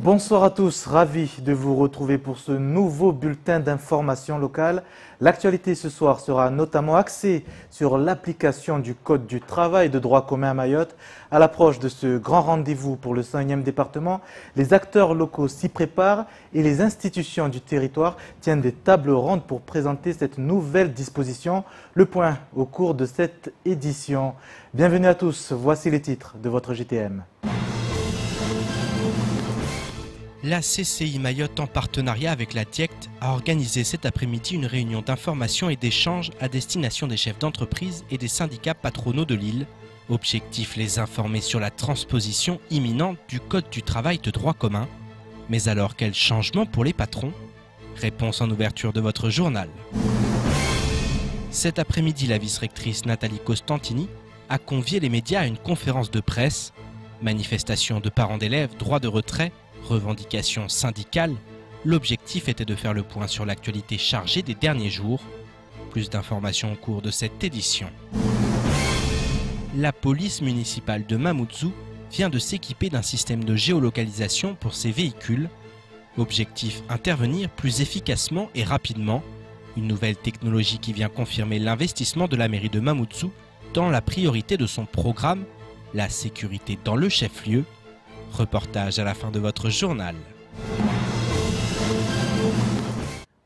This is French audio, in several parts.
Bonsoir à tous, ravi de vous retrouver pour ce nouveau bulletin d'information locale. L'actualité ce soir sera notamment axée sur l'application du Code du travail de droit commun à Mayotte. À l'approche de ce grand rendez-vous pour le 101e département, les acteurs locaux s'y préparent et les institutions du territoire tiennent des tables rondes pour présenter cette nouvelle disposition. Le point au cours de cette édition. Bienvenue à tous, voici les titres de votre JTM. La CCI Mayotte, en partenariat avec la DIECT, a organisé cet après-midi une réunion d'information et d'échange à destination des chefs d'entreprise et des syndicats patronaux de l'île. Objectif, les informer sur la transposition imminente du Code du travail de droit commun. Mais alors, quel changement pour les patrons? Réponse en ouverture de votre journal. Cet après-midi, la vice-rectrice Nathalie Costantini a convié les médias à une conférence de presse. Manifestation de parents d'élèves, droit de retrait, revendications syndicales, l'objectif était de faire le point sur l'actualité chargée des derniers jours. Plus d'informations au cours de cette édition. La police municipale de Mamoudzou vient de s'équiper d'un système de géolocalisation pour ses véhicules. Objectif, intervenir plus efficacement et rapidement. Une nouvelle technologie qui vient confirmer l'investissement de la mairie de Mamoudzou dans la priorité de son programme, la sécurité dans le chef-lieu. Reportage à la fin de votre journal.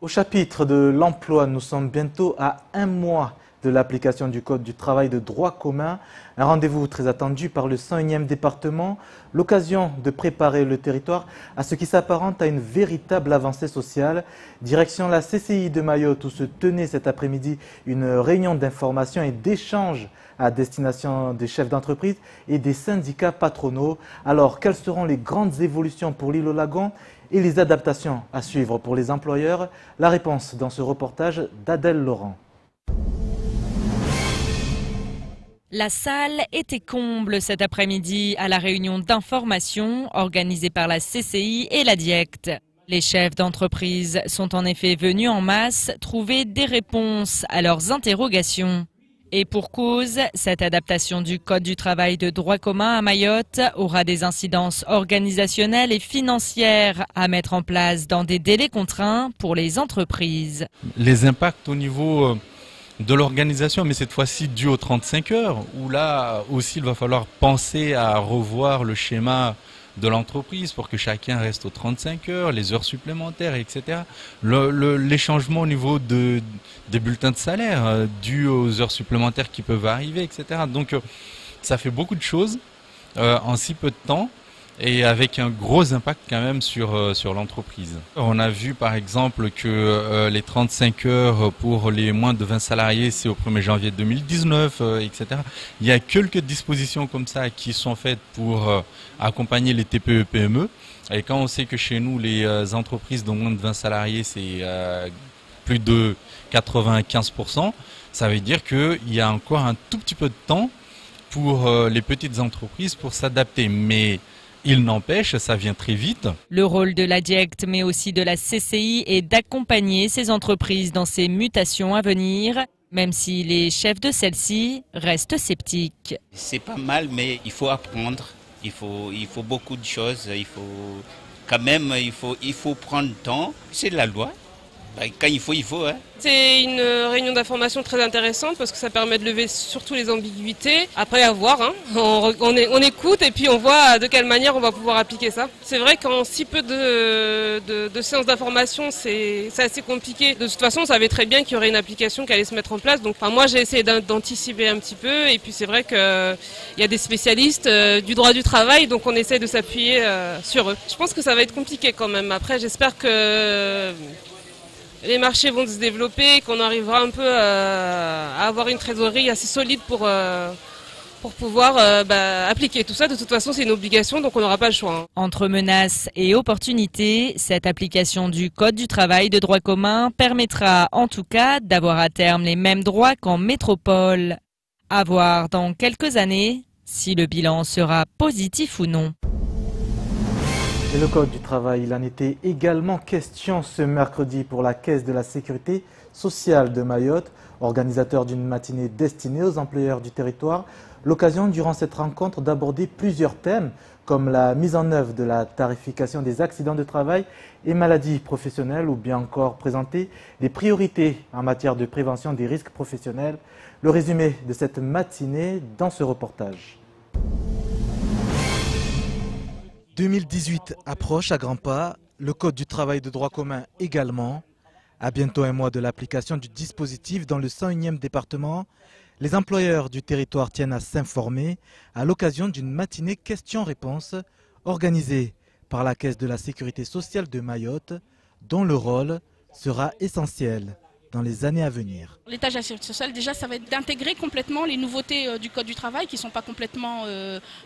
Au chapitre de l'emploi, nous sommes bientôt à un mois de l'application du Code du travail de droit commun. Un rendez-vous très attendu par le 101e département, l'occasion de préparer le territoire à ce qui s'apparente à une véritable avancée sociale. Direction la CCI de Mayotte où se tenait cet après-midi une réunion d'information et d'échange à destination des chefs d'entreprise et des syndicats patronaux. Alors, quelles seront les grandes évolutions pour l'île au Lagon et les adaptations à suivre pour les employeurs? La réponse dans ce reportage d'Adèle Laurent. La salle était comble cet après-midi à la réunion d'information organisée par la CCI et la DIECT. Les chefs d'entreprise sont en effet venus en masse trouver des réponses à leurs interrogations. Et pour cause, cette adaptation du Code du travail de droit commun à Mayotte aura des incidences organisationnelles et financières à mettre en place dans des délais contraints pour les entreprises. Les impacts au niveau de l'organisation, mais cette fois-ci dû aux 35 heures, où là aussi il va falloir penser à revoir le schéma de l'entreprise pour que chacun reste aux 35 heures, les heures supplémentaires, etc. Les changements au niveau des bulletins de salaire dus aux heures supplémentaires qui peuvent arriver, etc. Donc ça fait beaucoup de choses en si peu de temps et avec un gros impact quand même sur l'entreprise. On a vu par exemple que les 35 heures pour les moins de 20 salariés, c'est au 1er janvier 2019, etc. Il y a quelques dispositions comme ça qui sont faites pour accompagner les TPE-PME. Et quand on sait que chez nous, les entreprises de moins de 20 salariés, c'est plus de 95%, ça veut dire qu'il y a encore un tout petit peu de temps pour les petites entreprises pour s'adapter. Mais il n'empêche, ça vient très vite. Le rôle de la DIECT, mais aussi de la CCI, est d'accompagner ces entreprises dans ces mutations à venir, même si les chefs de celles-ci restent sceptiques. C'est pas mal, mais il faut apprendre. Il faut beaucoup de choses. Il faut prendre le temps. C'est la loi. Quand il faut, hein. C'est une réunion d'information très intéressante parce que ça permet de lever surtout les ambiguïtés. Après, à voir, hein. On écoute et puis on voit de quelle manière on va pouvoir appliquer ça. C'est vrai qu'en si peu de séances d'information, c'est assez compliqué. De toute façon, on savait très bien qu'il y aurait une application qui allait se mettre en place. Donc, moi, j'ai essayé d'anticiper un petit peu. Et puis, c'est vrai qu'il y a des spécialistes du droit du travail, donc on essaie de s'appuyer sur eux. Je pense que ça va être compliqué quand même. Après, j'espère que les marchés vont se développer et qu'on arrivera un peu à avoir une trésorerie assez solide pour pouvoir appliquer tout ça. De toute façon, c'est une obligation, donc on n'aura pas le choix. Entre menaces et opportunités, cette application du Code du travail de droit commun permettra en tout cas d'avoir à terme les mêmes droits qu'en métropole. À voir dans quelques années si le bilan sera positif ou non. Et le Code du travail, il en était également question ce mercredi pour la Caisse de la Sécurité sociale de Mayotte, organisateur d'une matinée destinée aux employeurs du territoire. L'occasion durant cette rencontre d'aborder plusieurs thèmes comme la mise en œuvre de la tarification des accidents de travail et maladies professionnelles ou bien encore présenter les priorités en matière de prévention des risques professionnels. Le résumé de cette matinée dans ce reportage. 2018 approche à grands pas, le Code du travail de droit commun également. À bientôt un mois de l'application du dispositif dans le 101e département, les employeurs du territoire tiennent à s'informer à l'occasion d'une matinée questions-réponses organisée par la Caisse de la Sécurité sociale de Mayotte, dont le rôle sera essentiel dans les années à venir. L'étage de la sécurité sociale, déjà, ça va être d'intégrer complètement les nouveautés du Code du travail qui ne sont pas complètement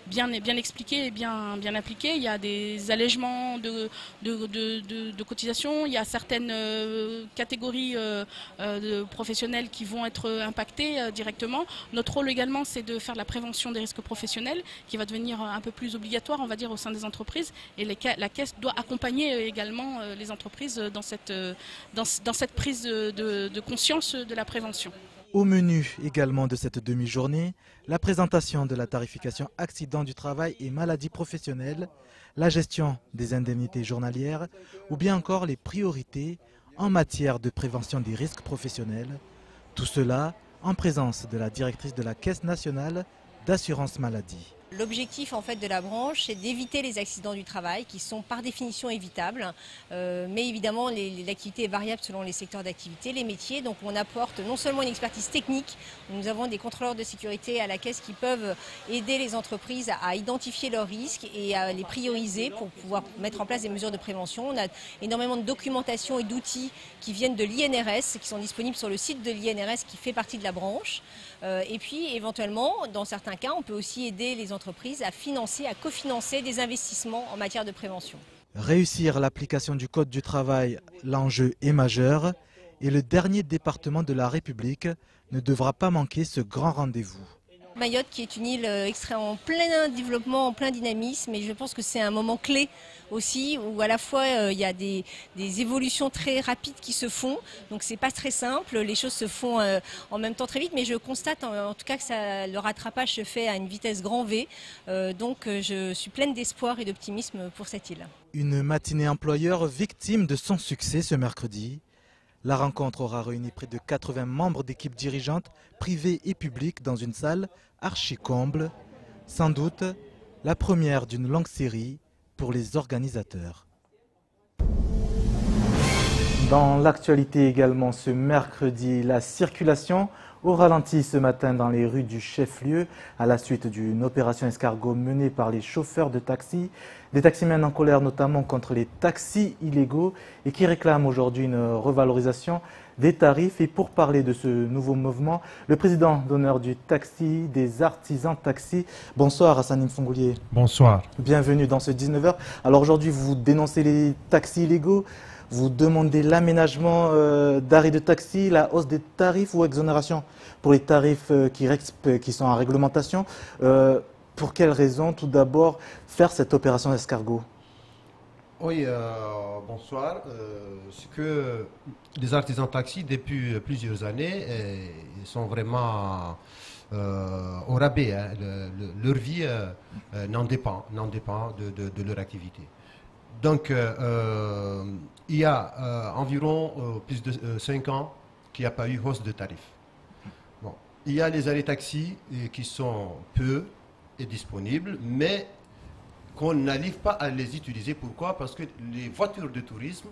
bien expliquées et bien appliquées. Il y a des allègements de cotisations, il y a certaines catégories de professionnels qui vont être impactées directement. Notre rôle également, c'est de faire la prévention des risques professionnels qui va devenir un peu plus obligatoire, on va dire, au sein des entreprises. Et la Caisse doit accompagner également les entreprises dans cette prise de conscience de la prévention. Au menu également de cette demi-journée, la présentation de la tarification accident du travail et maladies professionnelles, la gestion des indemnités journalières ou bien encore les priorités en matière de prévention des risques professionnels. Tout cela en présence de la directrice de la Caisse nationale d'assurance maladie. L'objectif en fait de la branche, c'est d'éviter les accidents du travail qui sont par définition évitables. Mais évidemment, l'activité est variable selon les secteurs d'activité, les métiers. Donc on apporte non seulement une expertise technique, nous avons des contrôleurs de sécurité à la Caisse qui peuvent aider les entreprises à identifier leurs risques et à les prioriser pour pouvoir mettre en place des mesures de prévention. On a énormément de documentation et d'outils qui viennent de l'INRS, qui sont disponibles sur le site de l'INRS qui fait partie de la branche. Et puis éventuellement, dans certains cas, on peut aussi aider les entreprises à financer, à cofinancer des investissements en matière de prévention. Réussir l'application du Code du travail, l'enjeu est majeur et le dernier département de la République ne devra pas manquer ce grand rendez-vous. Mayotte qui est une île en plein développement, en plein dynamisme, et je pense que c'est un moment clé aussi où à la fois il y a des évolutions très rapides qui se font, donc c'est pas très simple, les choses se font en même temps très vite, mais je constate en tout cas que le rattrapage se fait à une vitesse grand V, donc je suis pleine d'espoir et d'optimisme pour cette île. Une matinée employeur victime de son succès ce mercredi. La rencontre aura réuni près de 80 membres d'équipes dirigeantes privées et publiques dans une salle archi-comble. Sans doute la première d'une longue série pour les organisateurs. Dans l'actualité également ce mercredi, la circulation au ralenti ce matin dans les rues du chef-lieu à la suite d'une opération escargot menée par les chauffeurs de taxi. Des taximens en colère notamment contre les taxis illégaux et qui réclament aujourd'hui une revalorisation des tarifs. Et pour parler de ce nouveau mouvement, le président d'honneur du taxi, des artisans taxi. Bonsoir Hassan Mfongoulier. Bonsoir. Bienvenue dans ce 19h. Alors aujourd'hui vous dénoncez les taxis illégaux. Vous demandez l'aménagement d'arrêts de taxi, la hausse des tarifs ou exonération pour les tarifs qui sont en réglementation. Pour quelles raisons, tout d'abord, faire cette opération escargot? Oui, bonsoir. C'est que les artisans taxi, depuis plusieurs années, ils sont vraiment au rabais. Hein. Leur vie n'en dépend de leur activité. Donc, il y a environ plus de 5 ans qu'il n'y a pas eu hausse de tarifs. Bon. Il y a les arrêts taxis qui sont peu et disponibles, mais qu'on n'arrive pas à les utiliser. Pourquoi? Parce que les voitures de tourisme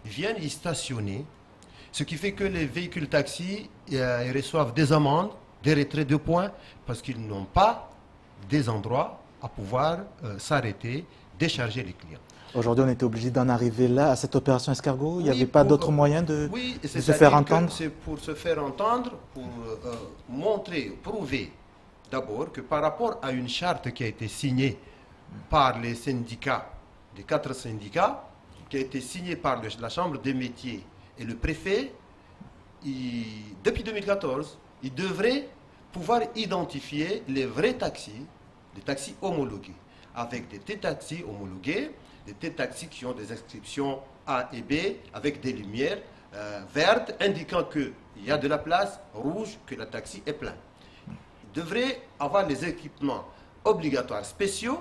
viennent y stationner, ce qui fait que les véhicules taxis ils reçoivent des amendes, des retraits de points, parce qu'ils n'ont pas des endroits à pouvoir s'arrêter, décharger les clients. Aujourd'hui, on était obligé d'en arriver là, à cette opération escargot. Il n'y avait pas d'autre moyen de se faire entendre. C'est pour se faire entendre, pour montrer, prouver d'abord que par rapport à une charte qui a été signée par les syndicats, les 4 syndicats, qui a été signée par la Chambre des métiers et le préfet, depuis 2014, il devrait pouvoir identifier les vrais taxis, les taxis homologués, avec des T-taxis homologués, des T-taxis qui ont des inscriptions A et B, avec des lumières vertes indiquant qu'il y a de la place, rouge que le taxi est plein. devrait avoir les équipements obligatoires spéciaux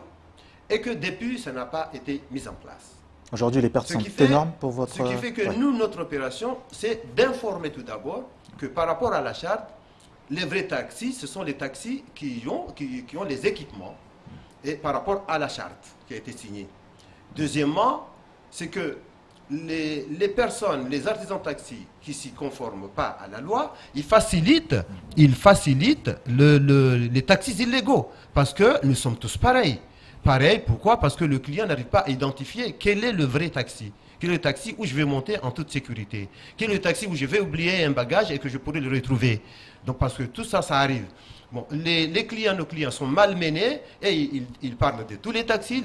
et que depuis, ça n'a pas été mis en place. Aujourd'hui, les pertes sont énormes pour votre... Ce qui fait que nous, notre opération, c'est d'informer tout d'abord que par rapport à la charte, les vrais taxis, ce sont les taxis qui ont les équipements et par rapport à la charte qui a été signée. Deuxièmement, c'est que les personnes, les artisans taxis qui ne s'y conforment pas à la loi, ils facilitent les taxis illégaux parce que nous sommes tous pareils. Pareil, pourquoi? Parce que le client n'arrive pas à identifier quel est le vrai taxi. Quel est le taxi où je vais monter en toute sécurité? Quel est le taxi où je vais oublier un bagage et que je pourrai le retrouver? Donc parce que tout ça, ça arrive. Bon, nos clients sont malmenés et ils parlent de tous les taxis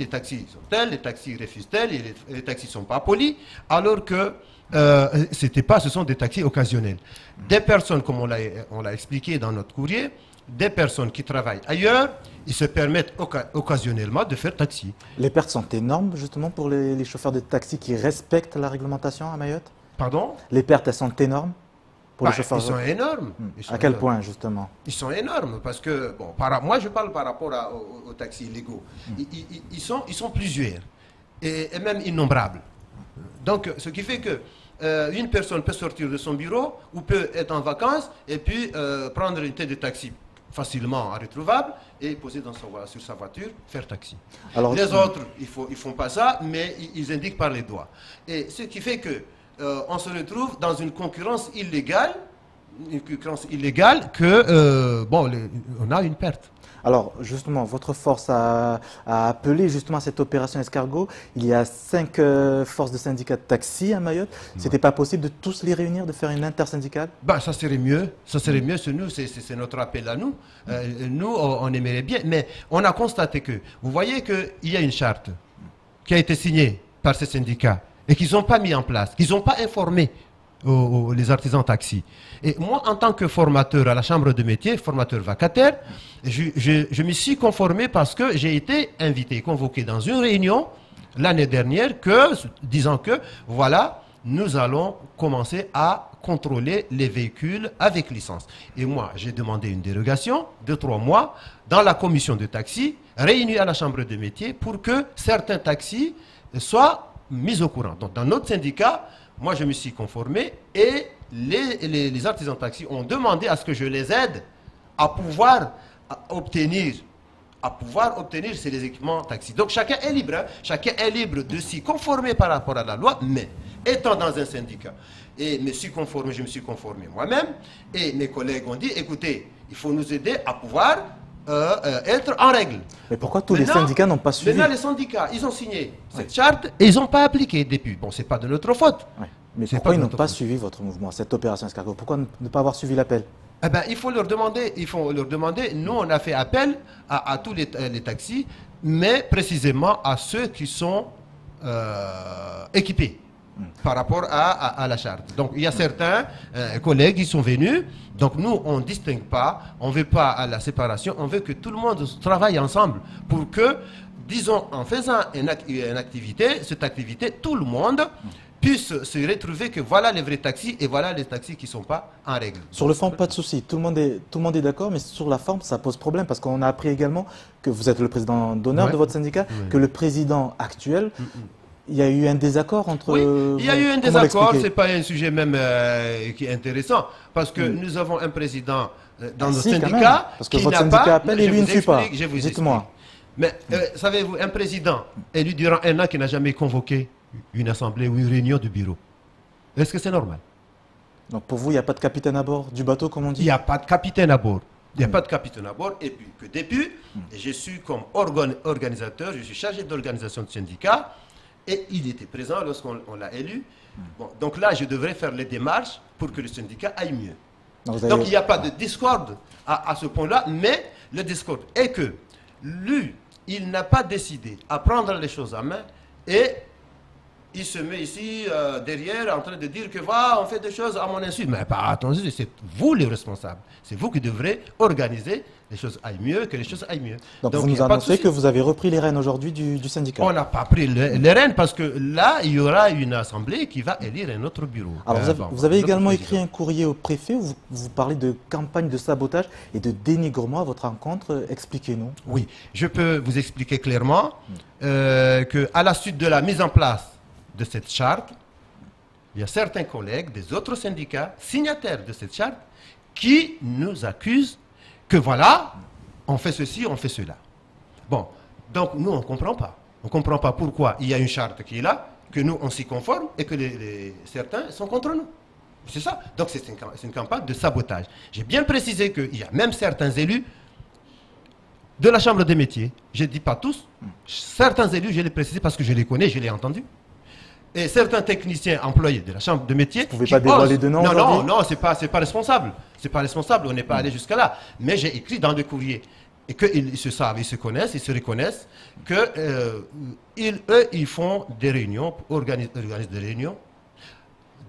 sont tels, les taxis refusent tels, et les taxis ne sont pas polis, alors que ce sont des taxis occasionnels. Des personnes, comme on l'a expliqué dans notre courrier, des personnes qui travaillent ailleurs, ils se permettent occasionnellement de faire taxi. Les pertes sont énormes justement pour les chauffeurs de taxi qui respectent la réglementation à Mayotte? Pardon? Les pertes, elles sont énormes pour les chauffeurs? Ils sont énormes. À quel point justement? Ils sont énormes parce que, bon, moi je parle par rapport aux taxis illégaux. Ils sont plusieurs et même innombrables. Donc ce qui fait que une personne peut sortir de son bureau ou peut être en vacances et puis prendre une tête de taxi facilement retrouvable et poser sur sa voiture, faire taxi. Alors, les autres, ils font pas ça, mais ils indiquent par les doigts. Et ce qui fait que on se retrouve dans une concurrence illégale, on a une perte. Alors justement, votre force a appelé justement à cette opération escargot. Il y a 5 forces de syndicats de taxi à Mayotte. C'était pas possible de tous les réunir, de faire une intersyndicale? Ça serait mieux. Ça serait mieux. C'est notre appel à nous. Nous, on aimerait bien. Mais on a constaté que, vous voyez qu'il y a une charte qui a été signée par ces syndicats et qu'ils n'ont pas mis en place, qu'ils n'ont pas informé les artisans taxi. Et moi, en tant que formateur à la chambre de métier, formateur vacataire, je me suis conformé parce que j'ai été invité, convoqué dans une réunion l'année dernière, disant que voilà, nous allons commencer à contrôler les véhicules avec licence. Et moi, j'ai demandé une dérogation de 3 mois dans la commission de taxi, réunie à la chambre de métier, pour que certains taxis soient mis au courant. Donc, dans notre syndicat, moi, je me suis conformé et les artisans taxi ont demandé à ce que je les aide à pouvoir obtenir ces équipements taxi. Donc, chacun est libre. Chacun est libre de s'y conformer par rapport à la loi, mais étant dans un syndicat et je me suis conformé moi-même et mes collègues ont dit, écoutez, il faut nous aider à pouvoir être en règle. Mais pourquoi tous les syndicats n'ont pas suivi? Maintenant, les syndicats, ils ont signé cette charte et ils n'ont pas appliqué depuis. Bon, c'est pas de notre faute. Ouais. Mais pourquoi ils n'ont pas suivi votre mouvement, cette opération escargot? Pourquoi ne pas avoir suivi l'appel? Il faut leur demander. Nous, on a fait appel à tous les taxis, mais précisément à ceux qui sont équipés par rapport à la charte. Donc, il y a certains collègues qui sont venus. Donc, nous, on ne distingue pas, on ne veut pas à la séparation, on veut que tout le monde travaille ensemble pour que, disons, en faisant une activité, cette activité, tout le monde puisse se retrouver que voilà les vrais taxis et voilà les taxis qui ne sont pas en règle. Sur le fond, pas de souci. Tout le monde est d'accord, mais sur la forme, ça pose problème parce qu'on a appris également que vous êtes le président d'honneur de votre syndicat, que le président actuel... Il y a eu un désaccord entre... Oui, il y a eu un désaccord, ce n'est pas un sujet même qui est intéressant, parce que nous avons un président dans notre syndicat parce que votre syndicat appelle et lui ne suit pas. Dites-moi. Mais savez-vous, un président élu durant 1 an qui n'a jamais convoqué une assemblée ou une réunion du bureau, est-ce que c'est normal? Donc pour vous, il n'y a pas de capitaine à bord du bateau, comme on dit? Il n'y a pas de capitaine à bord. Il n'y a pas de capitaine à bord, et puis que depuis, je suis comme organisateur, je suis chargé d'organisation du syndicat, et il était présent lorsqu'on l'a élu. Bon, donc là, je devrais faire les démarches pour que le syndicat aille mieux. Donc il n'y a pas de discorde à ce point-là, mais le discorde est que lui, il n'a pas décidé à prendre les choses en main et il se met ici derrière en train de dire que voilà, on fait des choses à mon insu. Mais pas attention, c'est vous les responsables. C'est vous qui devrez organiser les choses aillent mieux, que les choses aillent mieux. Donc vous nous annoncez que vous avez repris les rênes aujourd'hui du syndicat. On n'a pas pris les rênes parce que là, il y aura une assemblée qui va élire un autre bureau. Alors vous avez également écrit un courrier au préfet où vous parlez de campagne de sabotage et de dénigrement à votre rencontre. Expliquez-nous. Oui, je peux vous expliquer clairement qu'à la suite de la mise en place de cette charte, il y a certains collègues des autres syndicats signataires de cette charte qui nous accusent que voilà, on fait ceci, on fait cela. Bon, donc nous, on ne comprend pas. On ne comprend pas pourquoi il y a une charte qui est là, que nous, on s'y conforme et que certains sont contre nous. C'est ça. Donc c'est une campagne de sabotage. J'ai bien précisé qu'il y a même certains élus de la Chambre des métiers, je ne dis pas tous, certains élus, je les précise parce que je les connais, je les ai entendus, et certains techniciens employés de la Chambre de métier. Vous ne pouvez pas dévoiler de nom aujourd'hui ? Non, c'est pas responsable. C'est pas responsable, on n'est pas allé jusqu'à là. Mais j'ai écrit dans le courrier, et qu'ils se savent, ils se connaissent, ils se reconnaissent, que eux, ils font des réunions, organisent des réunions,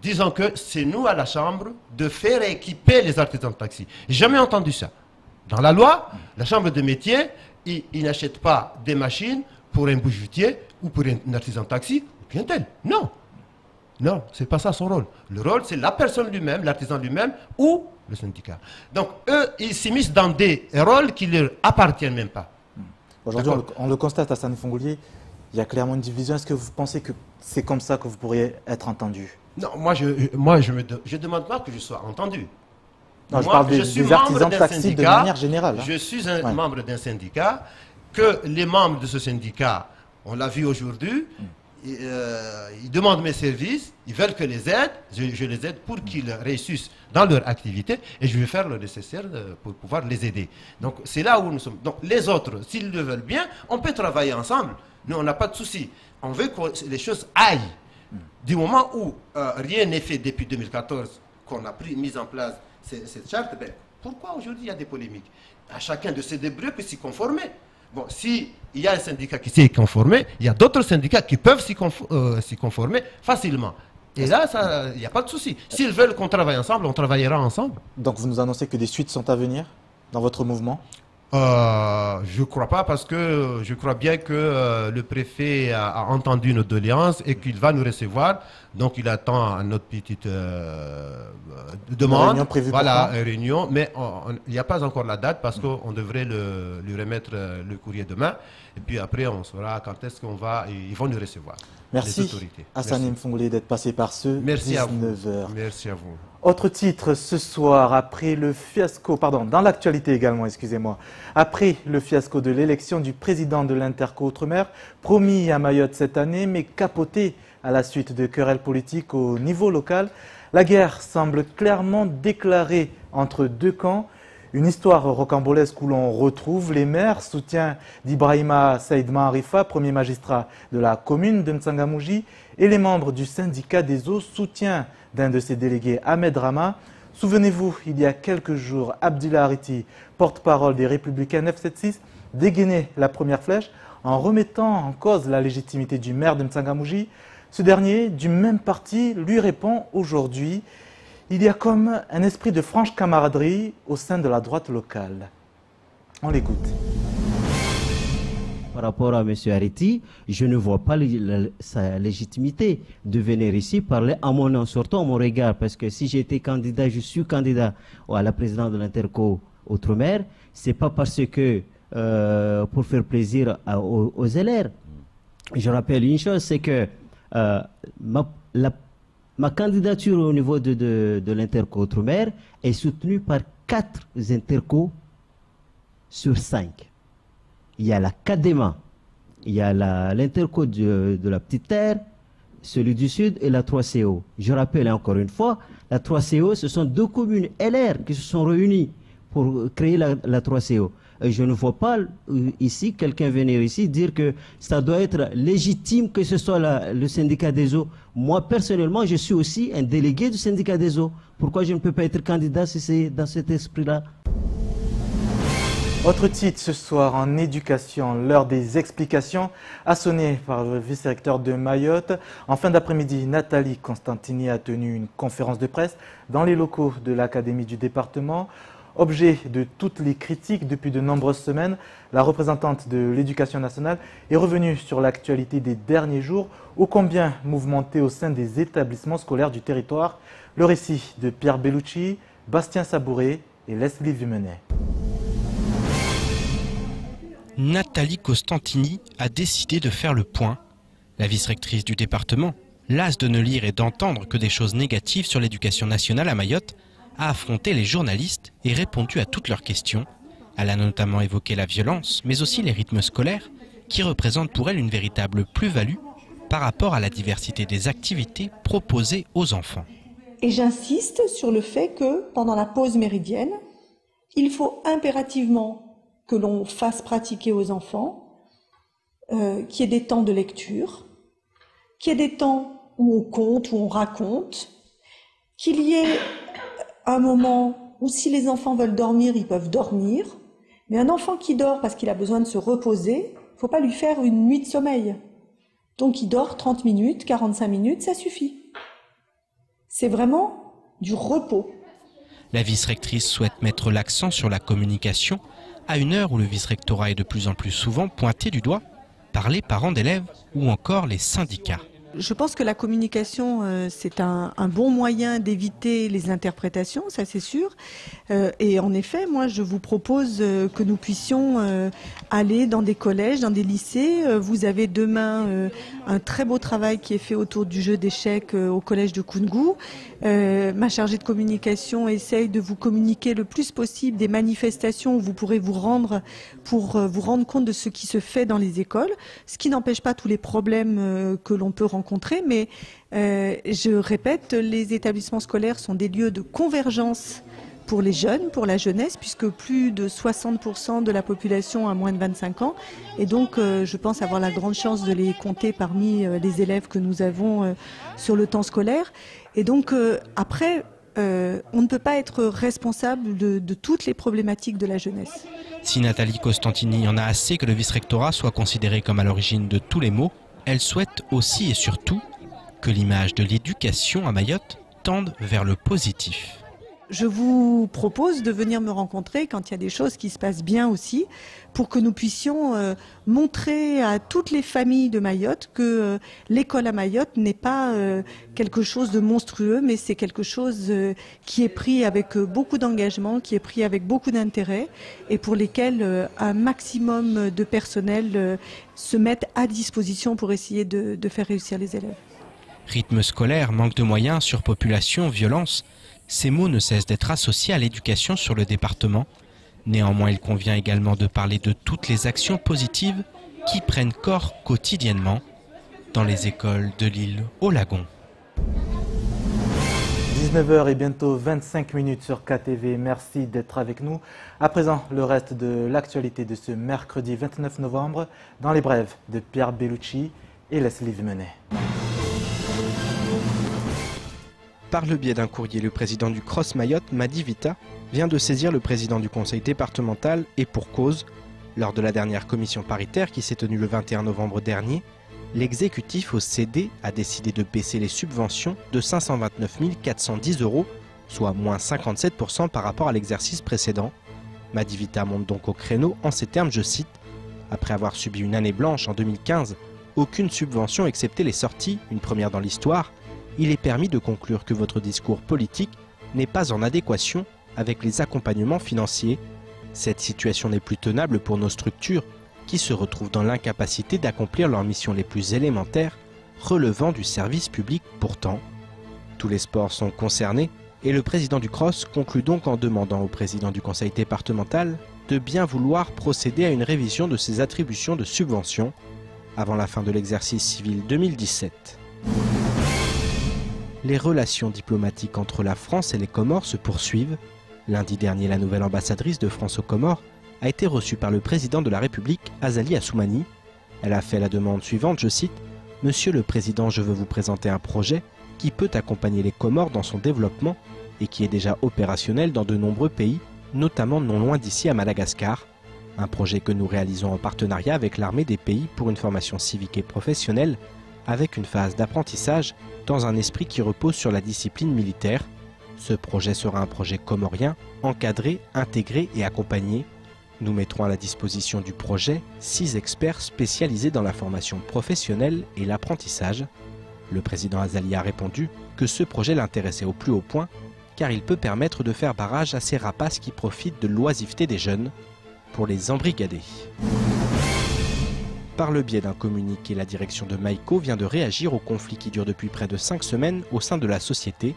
disant que c'est nous à la Chambre de faire équiper les artisans de taxi. J'ai jamais entendu ça. Dans la loi, la Chambre de métier, il n'achète pas des machines pour un bijoutier ou pour un artisan de taxi, ou bien tel. Non. Non, ce n'est pas ça son rôle. Le rôle, c'est la personne lui-même, l'artisan lui-même ou le syndicat. Donc, eux, ils s'immiscent dans des rôles qui ne leur appartiennent même pas. Aujourd'hui, on le constate à Saint-Fongolier, il y a clairement une division. Est-ce que vous pensez que c'est comme ça que vous pourriez être entendu? Non, moi, je ne demande pas que je sois entendu. Non, je parle des artisans de taxi de manière générale. Je suis un membre d'un syndicat, que les membres de ce syndicat, on l'a vu aujourd'hui, ils demandent mes services, ils veulent que je les aide, je les aide pour qu'ils réussissent dans leur activité et je vais faire le nécessaire pour pouvoir les aider. Donc c'est là où nous sommes. Donc les autres, s'ils le veulent bien, on peut travailler ensemble. Nous, on n'a pas de souci. On veut que les choses aillent. Du moment où rien n'est fait depuis 2014, qu'on a mis en place cette charte, ben, pourquoi aujourd'hui il y a des polémiques? À chacun de se débrouiller pour s'y conformer. Bon, s'il y a un syndicat qui s'y est conformé, il y a d'autres syndicats qui peuvent s'y conformer facilement. Et là, il n'y a pas de souci. S'ils veulent qu'on travaille ensemble, on travaillera ensemble. Donc vous nous annoncez que des suites sont à venir dans votre mouvement? Je ne crois pas parce que je crois bien que le préfet a entendu nos doléances et qu'il va nous recevoir. Donc il attend notre petite demande. Réunion prévue voilà, une réunion. Mais il n'y a pas encore la date parce qu'on devrait lui remettre le courrier demain. Et puis après, on saura quand est-ce qu'on va. Ils vont nous recevoir. Merci à Salim Fongolier d'être passé par ce 19h. Merci à vous. Autre titre ce soir, après le fiasco, pardon, dans l'actualité également, excusez-moi, après le fiasco de l'élection du président de l'Interco Outre-mer, promis à Mayotte cette année, mais capoté à la suite de querelles politiques au niveau local, la guerre semble clairement déclarée entre deux camps. Une histoire rocambolesque où l'on retrouve les maires, soutien d'Ibrahima Saïd Maharifa, premier magistrat de la commune de Ntsangamouji, et les membres du syndicat des eaux, soutien d'un de ses délégués, Ahmed Rama. Souvenez-vous, il y a quelques jours, Abdullah Ariti, porte-parole des Républicains 976, dégainait la première flèche en remettant en cause la légitimité du maire de Ntsangamouji. Ce dernier, du même parti, lui répond aujourd'hui. Il y a comme un esprit de franche camaraderie au sein de la droite locale. On l'écoute. Par rapport à M. Ariti, je ne vois pas sa légitimité de venir ici parler à mon nom, surtout à mon regard, parce que si j'étais candidat, je suis candidat à la présidence de l'Interco Outre-mer, c'est pas parce que pour faire plaisir aux LR. Je rappelle une chose, c'est que ma candidature au niveau de l'Interco Outre-mer est soutenue par 4 intercos sur 5. Il y a la CADEMA, il y a l'Interco de la Petite Terre, celui du Sud et la 3CO. Je rappelle encore une fois, la 3CO, ce sont 2 communes LR qui se sont réunies pour créer la 3CO. Et je ne vois pas ici quelqu'un venir ici dire que ça doit être légitime que ce soit le syndicat des eaux. Moi, personnellement, je suis aussi un délégué du syndicat des eaux. Pourquoi je ne peux pas être candidat si c'est dans cet esprit-là? Autre titre ce soir en éducation, l'heure des explications a sonné par le vice-recteur de Mayotte. En fin d'après-midi, Nathalie Costantini a tenu une conférence de presse dans les locaux de l'Académie du département. Objet de toutes les critiques depuis de nombreuses semaines, la représentante de l'Éducation nationale est revenue sur l'actualité des derniers jours, ô combien mouvementée au sein des établissements scolaires du territoire. Le récit de Pierre Bellucci, Bastien Sabouré et Leslie Vimenet. Nathalie Costantini a décidé de faire le point. La vice-rectrice du département, lasse de ne lire et d'entendre que des choses négatives sur l'éducation nationale à Mayotte, a affronté les journalistes et répondu à toutes leurs questions. Elle a notamment évoqué la violence, mais aussi les rythmes scolaires, qui représentent pour elle une véritable plus-value par rapport à la diversité des activités proposées aux enfants. Et j'insiste sur le fait que, pendant la pause méridienne, il faut impérativement que l'on fasse pratiquer aux enfants, qu'il y ait des temps de lecture, qu'il y ait des temps où on compte, où on raconte, qu'il y ait un moment où si les enfants veulent dormir, ils peuvent dormir, mais un enfant qui dort parce qu'il a besoin de se reposer, il ne faut pas lui faire une nuit de sommeil. Donc il dort 30 minutes, 45 minutes, ça suffit. C'est vraiment du repos. La vice-rectrice souhaite mettre l'accent sur la communication à une heure où le vice-rectorat est de plus en plus souvent pointé du doigt par les parents d'élèves ou encore les syndicats. Je pense que la communication, c'est un bon moyen d'éviter les interprétations, ça c'est sûr. Et en effet, moi je vous propose que nous puissions aller dans des collèges, dans des lycées. Vous avez demain un très beau travail qui est fait autour du jeu d'échecs au collège de Koungou. Ma chargée de communication essaye de vous communiquer le plus possible des manifestations où vous pourrez vous rendre pour vous rendre compte de ce qui se fait dans les écoles, ce qui n'empêche pas tous les problèmes que l'on peut rencontrer, mais je répète, les établissements scolaires sont des lieux de convergence pour les jeunes, pour la jeunesse, puisque plus de 60% de la population a moins de 25 ans. Et donc, je pense avoir la grande chance de les compter parmi les élèves que nous avons sur le temps scolaire. Et donc, après, on ne peut pas être responsable de toutes les problématiques de la jeunesse. Si Nathalie Costantini en a assez que le vice-rectorat soit considéré comme à l'origine de tous les maux, elle souhaite aussi et surtout que l'image de l'éducation à Mayotte tende vers le positif. Je vous propose de venir me rencontrer quand il y a des choses qui se passent bien aussi, pour que nous puissions montrer à toutes les familles de Mayotte que l'école à Mayotte n'est pas quelque chose de monstrueux, mais c'est quelque chose qui est pris avec beaucoup d'engagement, qui est pris avec beaucoup d'intérêt et pour lesquels un maximum de personnel se mettent à disposition pour essayer de faire réussir les élèves. Rythme scolaire, manque de moyens, surpopulation, violence, ces mots ne cessent d'être associés à l'éducation sur le département. Néanmoins, il convient également de parler de toutes les actions positives qui prennent corps quotidiennement dans les écoles de l'île au Lagon. 19h et bientôt 25 minutes sur KTV. Merci d'être avec nous. À présent, le reste de l'actualité de ce mercredi 29 novembre dans les brèves de Pierre Bellucci et Leslie Vimenet. Par le biais d'un courrier, le président du CROSS Mayotte, Madi Vita, vient de saisir le président du conseil départemental et pour cause. Lors de la dernière commission paritaire qui s'est tenue le 21 novembre dernier, l'exécutif au CD a décidé de baisser les subventions de 529 410 €, soit moins 57% par rapport à l'exercice précédent. Madi Vita monte donc au créneau en ces termes, je cite, « Après avoir subi une année blanche en 2015, aucune subvention excepté les sorties, une première dans l'histoire, il est permis de conclure que votre discours politique n'est pas en adéquation avec les accompagnements financiers. Cette situation n'est plus tenable pour nos structures qui se retrouvent dans l'incapacité d'accomplir leurs missions les plus élémentaires relevant du service public pourtant. Tous les sports sont concernés et le président du CROSS conclut donc en demandant au président du conseil départemental de bien vouloir procéder à une révision de ses attributions de subventions avant la fin de l'exercice civil 2017. Les relations diplomatiques entre la France et les Comores se poursuivent. Lundi dernier, la nouvelle ambassadrice de France aux Comores a été reçue par le président de la République, Azali Assoumani. Elle a fait la demande suivante, je cite, « Monsieur le Président, je veux vous présenter un projet qui peut accompagner les Comores dans son développement et qui est déjà opérationnel dans de nombreux pays, notamment non loin d'ici à Madagascar. Un projet que nous réalisons en partenariat avec l'armée des pays pour une formation civique et professionnelle, avec une phase d'apprentissage dans un esprit qui repose sur la discipline militaire. Ce projet sera un projet comorien, encadré, intégré et accompagné. Nous mettrons à la disposition du projet 6 experts spécialisés dans la formation professionnelle et l'apprentissage. Le président Azali a répondu que ce projet l'intéressait au plus haut point, car il peut permettre de faire barrage à ces rapaces qui profitent de l'oisiveté des jeunes pour les embrigader. Par le biais d'un communiqué, la direction de Maïko vient de réagir au conflit qui dure depuis près de 5 semaines au sein de la société.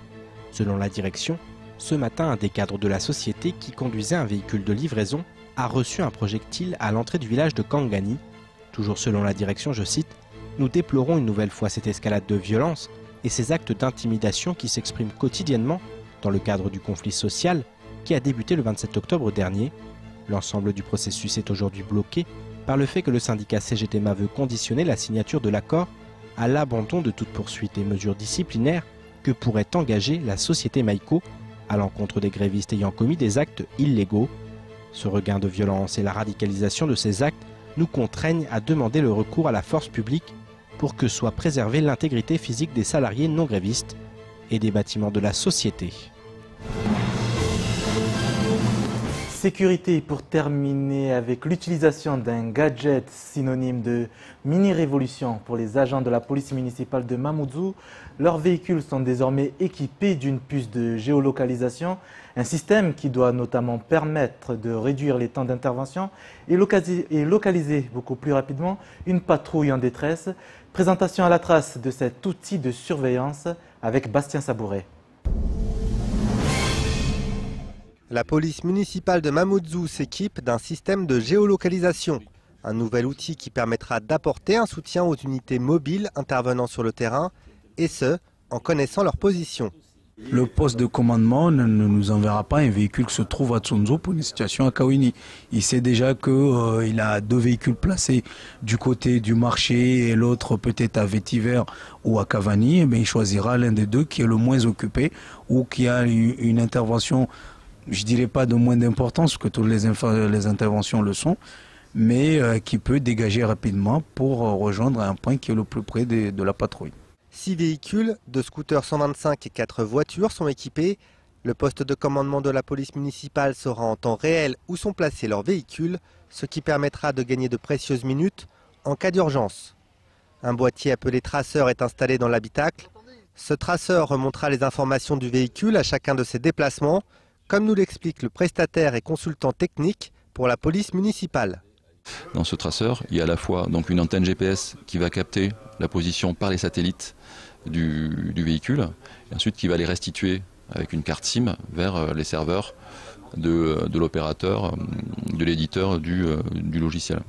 Selon la direction, ce matin, un des cadres de la société qui conduisait un véhicule de livraison a reçu un projectile à l'entrée du village de Kangani. Toujours selon la direction, je cite, « Nous déplorons une nouvelle fois cette escalade de violence et ces actes d'intimidation qui s'expriment quotidiennement dans le cadre du conflit social qui a débuté le 27 octobre dernier. L'ensemble du processus est aujourd'hui bloqué par le fait que le syndicat CGTMA veut conditionner la signature de l'accord à l'abandon de toute poursuite et mesures disciplinaires que pourrait engager la société Maïko à l'encontre des grévistes ayant commis des actes illégaux. Ce regain de violence et la radicalisation de ces actes nous contraignent à demander le recours à la force publique pour que soit préservée l'intégrité physique des salariés non grévistes et des bâtiments de la société. Sécurité pour terminer avec l'utilisation d'un gadget synonyme de mini-révolution pour les agents de la police municipale de Mamoudzou. Leurs véhicules sont désormais équipés d'une puce de géolocalisation, un système qui doit notamment permettre de réduire les temps d'intervention et localiser beaucoup plus rapidement une patrouille en détresse. Présentation à la trace de cet outil de surveillance avec Bastien Sabouret. La police municipale de Mamoudzou s'équipe d'un système de géolocalisation. Un nouvel outil qui permettra d'apporter un soutien aux unités mobiles intervenant sur le terrain, et ce, en connaissant leur position. Le poste de commandement ne nous enverra pas un véhicule qui se trouve à Tsonzo pour une situation à Kawini. Il sait déjà qu'il a 2 véhicules placés du côté du marché et l'autre peut-être à Vétiver ou à Cavani. Et bien, il choisira l'un des deux qui est le moins occupé ou qui a une intervention, je dirais pas de moins d'importance, que toutes les interventions le sont, mais qui peut dégager rapidement pour rejoindre un point qui est le plus près de la patrouille. 6 véhicules, 2 scooters 125 et 4 voitures sont équipés. Le poste de commandement de la police municipale saura en temps réel où sont placés leurs véhicules, ce qui permettra de gagner de précieuses minutes en cas d'urgence. Un boîtier appelé traceur est installé dans l'habitacle. Ce traceur remontera les informations du véhicule à chacun de ses déplacements, comme nous l'explique le prestataire et consultant technique pour la police municipale. Dans ce traceur, il y a à la fois donc une antenne GPS qui va capter la position par les satellites du véhicule, et ensuite qui va les restituer avec une carte SIM vers les serveurs de l'opérateur, de l'éditeur du logiciel.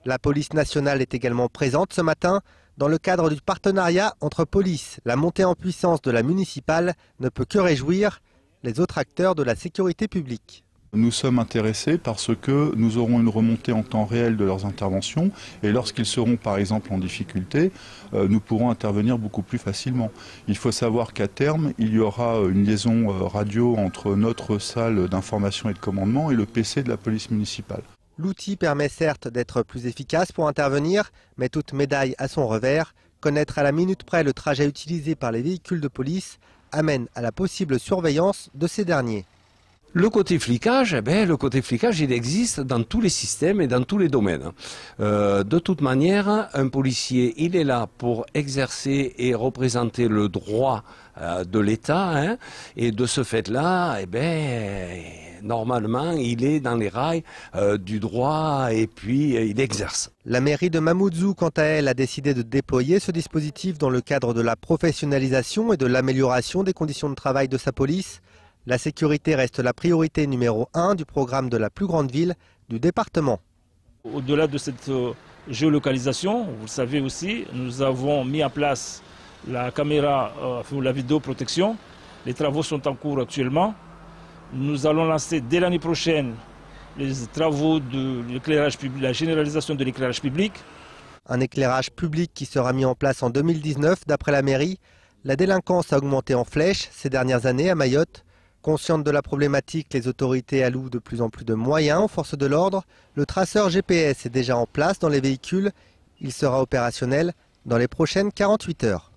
La police nationale est également présente ce matin. Dans le cadre du partenariat entre police, la montée en puissance de la municipale ne peut que réjouir les autres acteurs de la sécurité publique. Nous sommes intéressés parce que nous aurons une remontée en temps réel de leurs interventions et lorsqu'ils seront par exemple en difficulté, nous pourrons intervenir beaucoup plus facilement. Il faut savoir qu'à terme, il y aura une liaison radio entre notre salle d'information et de commandement et le PC de la police municipale. L'outil permet certes d'être plus efficace pour intervenir, mais toute médaille a son revers. Connaître à la minute près le trajet utilisé par les véhicules de police amène à la possible surveillance de ces derniers. Le côté flicage, il existe dans tous les systèmes et dans tous les domaines. De toute manière, un policier, il est là pour exercer et représenter le droit de l'État, et de ce fait-là, normalement, il est dans les rails du droit et puis il exerce. La mairie de Mamoudzou, quant à elle, a décidé de déployer ce dispositif dans le cadre de la professionnalisation et de l'amélioration des conditions de travail de sa police. La sécurité reste la priorité numéro 1 du programme de la plus grande ville du département. Au-delà de cette géolocalisation, vous le savez aussi, nous avons mis en place la caméra ou la vidéoprotection. Les travaux sont en cours actuellement. Nous allons lancer dès l'année prochaine les travaux de l'éclairage public, la généralisation de l'éclairage public. Un éclairage public qui sera mis en place en 2019 d'après la mairie. La délinquance a augmenté en flèche ces dernières années à Mayotte. Conscientes de la problématique, les autorités allouent de plus en plus de moyens aux forces de l'ordre. Le traceur GPS est déjà en place dans les véhicules. Il sera opérationnel dans les prochaines 48 heures.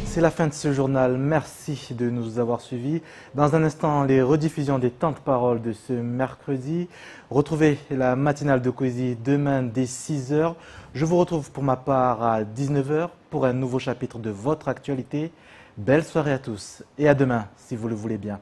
C'est la fin de ce journal. Merci de nous avoir suivis. Dans un instant, les rediffusions des temps de parole de ce mercredi. Retrouvez la matinale de Coésie demain dès 6h. Je vous retrouve pour ma part à 19h pour un nouveau chapitre de votre actualité. Belle soirée à tous et à demain si vous le voulez bien.